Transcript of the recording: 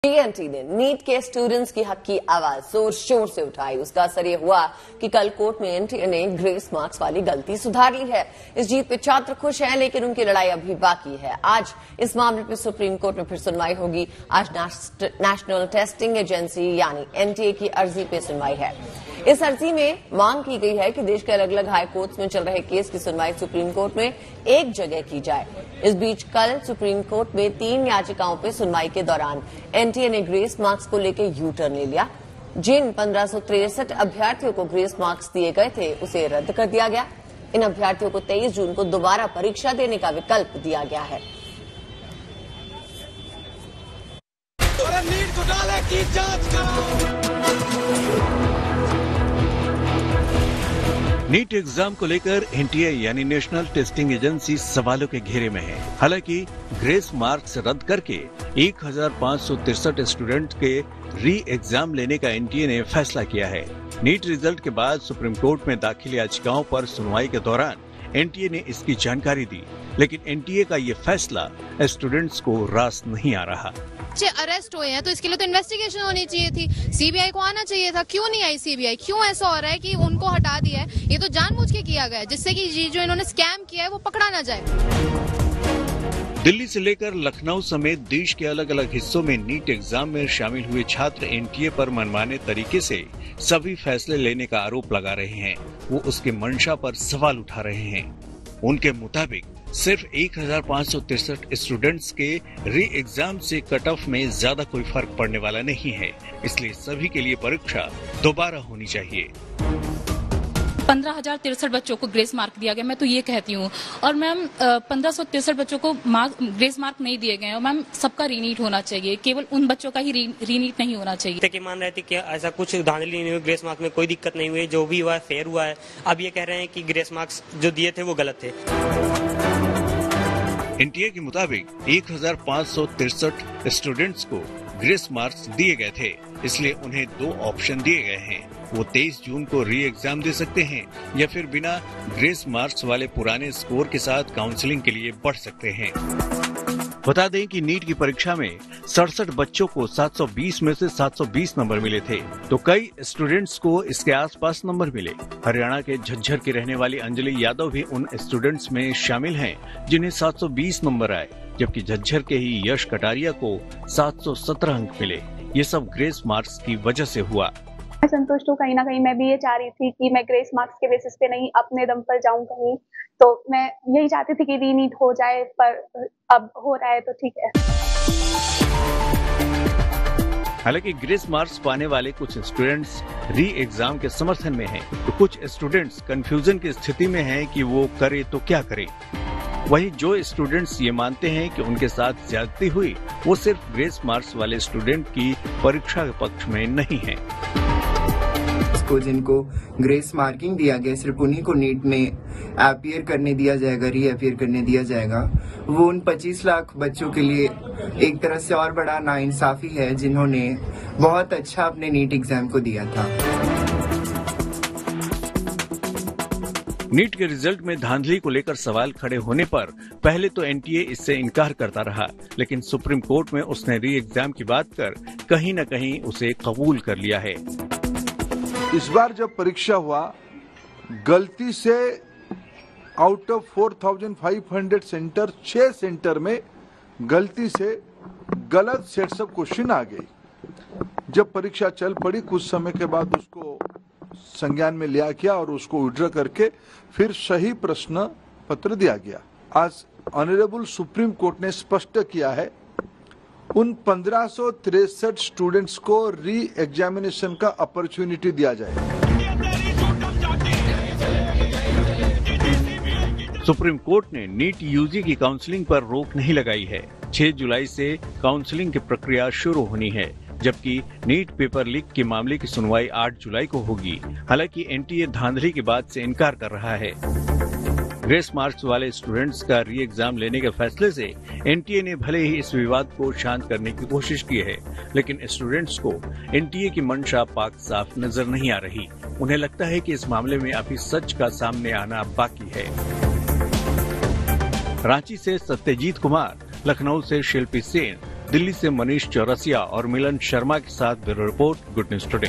TNT ने NEET के students की हक की आवाज जोर शोर से उठाई। उसका असर ये हुआ कि कल कोर्ट में एनटीए ने ग्रेस मार्क्स वाली गलती सुधार ली है। इस जीत पे छात्र खुश हैं, लेकिन उनकी लड़ाई अभी बाकी है। आज इस मामले पर सुप्रीम कोर्ट में फिर सुनवाई होगी। आज नेशनल टेस्टिंग एजेंसी यानी एनटीए की अर्जी पे सुनवाई है। इस अर्जी में मांग की गई है कि देश के अलग अलग हाई कोर्ट्स में चल रहे केस की सुनवाई सुप्रीम कोर्ट में एक जगह की जाए। इस बीच कल सुप्रीम कोर्ट में 3 याचिकाओं पर सुनवाई के दौरान एनटीए ने ग्रेस मार्क्स को लेकर यू टर्न ले लिया। जिन 1563 अभ्यर्थियों को ग्रेस मार्क्स दिए गए थे उसे रद्द कर दिया गया। इन अभ्यर्थियों को 23 जून को दोबारा परीक्षा देने का विकल्प दिया गया है। नीट घोटाले की जांच करो। नीट एग्जाम को लेकर एनटीए यानी नेशनल टेस्टिंग एजेंसी सवालों के घेरे में है। हालांकि ग्रेस मार्क्स रद्द करके 1563 स्टूडेंट के री एग्जाम लेने का एनटीए ने फैसला किया है। नीट रिजल्ट के बाद सुप्रीम कोर्ट में दाखिल याचिकाओं पर सुनवाई के दौरान एनटीए ने इसकी जानकारी दी, लेकिन एनटीए का ये फैसला स्टूडेंट्स को रास नहीं आ रहा। बच्चे अरेस्ट हुए हैं तो इसके लिए तो इन्वेस्टिगेशन होनी चाहिए थी, सीबीआई को आना चाहिए था। क्यों नहीं आई सीबीआई? क्यों ऐसा हो रहा है कि उनको हटा दिया है? ये तो जानबूझ के किया गया है, जिससे कि जो इन्होंने स्कैम किया है वो पकड़ा ना जाए। दिल्ली से लेकर लखनऊ समेत देश के अलग अलग हिस्सों में नीट एग्जाम में शामिल हुए छात्र एनटीए पर मनमाने तरीके से सभी फैसले लेने का आरोप लगा रहे हैं। वो उसके मंशा पर सवाल उठा रहे हैं। उनके मुताबिक सिर्फ 1563 स्टूडेंट्स के री एग्जाम से कट ऑफ में ज्यादा कोई फर्क पड़ने वाला नहीं है, इसलिए सभी के लिए परीक्षा दोबारा होनी चाहिए। 15,063 बच्चों को ग्रेस मार्क दिया गया, मैं तो ये कहती हूँ। और मैम 1563 बच्चों को ग्रेस मार्क नहीं दिए गए हैं। मैम सबका रीनीट होना चाहिए, केवल उन बच्चों का ही रीनीट नहीं होना चाहिए। कि मान रहे थे कि ऐसा कुछ धांधली नहीं हुई, ग्रेस मार्क में कोई दिक्कत नहीं हुई, जो भी हुआ है फेयर हुआ है। अब ये कह रहे हैं कि ग्रेस मार्क्स जो दिए थे वो गलत थे। एनटीए के मुताबिक 1563 स्टूडेंट्स को ग्रेस मार्क्स दिए गए थे, इसलिए उन्हें 2 ऑप्शन दिए गए हैं। वो 23 जून को री एग्जाम दे सकते हैं या फिर बिना ग्रेस मार्क्स वाले पुराने स्कोर के साथ काउंसलिंग के लिए बढ़ सकते हैं। बता दें कि नीट की परीक्षा में 67 बच्चों को 720 में से 720 नंबर मिले थे, तो कई स्टूडेंट्स को इसके आसपास नंबर मिले। हरियाणा के झज्जर की रहने वाली अंजलि यादव भी उन स्टूडेंट्स में शामिल हैं जिन्हें 720 नंबर आए, जबकि झज्जर के ही यश कटारिया को 717 अंक मिले। ये सब ग्रेस मार्क्स की वजह से हुआ। मैं संतुष्ट हूँ। कहीं ना कहीं मैं भी ये चाह रही थी कि मैं ग्रेस मार्क्स के बेसिस पे नहीं अपने दम पर जाऊं कहीं, तो मैं यही चाहती थी कि रीनीट हो जाए, पर अब हो रहा है तो ठीक है। हालांकि ग्रेस मार्क्स पाने वाले कुछ स्टूडेंट्स री एग्जाम के समर्थन में हैं, तो कुछ स्टूडेंट्स कंफ्यूजन की स्थिति में हैं कि वो करे तो क्या करे। वहीं जो स्टूडेंट्स ये मानते हैं कि उनके साथ ज्यादती हुई, वो सिर्फ ग्रेस मार्क्स वाले स्टूडेंट की परीक्षा के पक्ष में नहीं है। जिनको ग्रेस मार्किंग दिया गया सिर्फ उन्हीं को नीट में अपीयर करने दिया जाएगा, री अपीयर करने दिया जाएगा। वो उन 25 लाख बच्चों के लिए एक तरह से और बड़ा नाइंसाफी है जिन्होंने बहुत अच्छा अपने नीट एग्जाम को दिया था। नीट के रिजल्ट में धांधली को लेकर सवाल खड़े होने पर पहले तो एनटीए इससे इनकार करता रहा, लेकिन सुप्रीम कोर्ट में उसने री एग्जाम की बात कर कहीं न कहीं उसे कबूल कर लिया है। इस बार जब परीक्षा हुआ, गलती से आउट ऑफ 4500 सेंटर 6 सेंटर में गलती से गलत सेट्स ऑफ क्वेश्चन आ गई। जब परीक्षा चल पड़ी, कुछ समय के बाद उसको संज्ञान में लिया गया और उसको विड्रॉ करके फिर सही प्रश्न पत्र दिया गया। आज ऑनरेबल सुप्रीम कोर्ट ने स्पष्ट किया है, उन 1563 स्टूडेंट्स को री एग्जामिनेशन का अपॉर्चुनिटी दिया जाएगा। सुप्रीम कोर्ट ने नीट यूजी की काउंसलिंग पर रोक नहीं लगाई है। 6 जुलाई से काउंसलिंग की प्रक्रिया शुरू होनी है, जबकि नीट पेपर लीक के मामले की सुनवाई 8 जुलाई को होगी। हालांकि एनटीए धांधली की बात से इनकार कर रहा है। ग्रेस मार्क्स वाले स्टूडेंट्स का री एग्जाम लेने के फैसले से एनटीए ने भले ही इस विवाद को शांत करने की कोशिश की है, लेकिन स्टूडेंट्स को एनटीए की मंशा पाक साफ नजर नहीं आ रही। उन्हें लगता है कि इस मामले में अभी सच का सामने आना बाकी है। रांची से सत्यजीत कुमार, लखनऊ से शिल्पी सेन, दिल्ली से मनीष चौरसिया और मिलन शर्मा के साथ bureau report, good news today.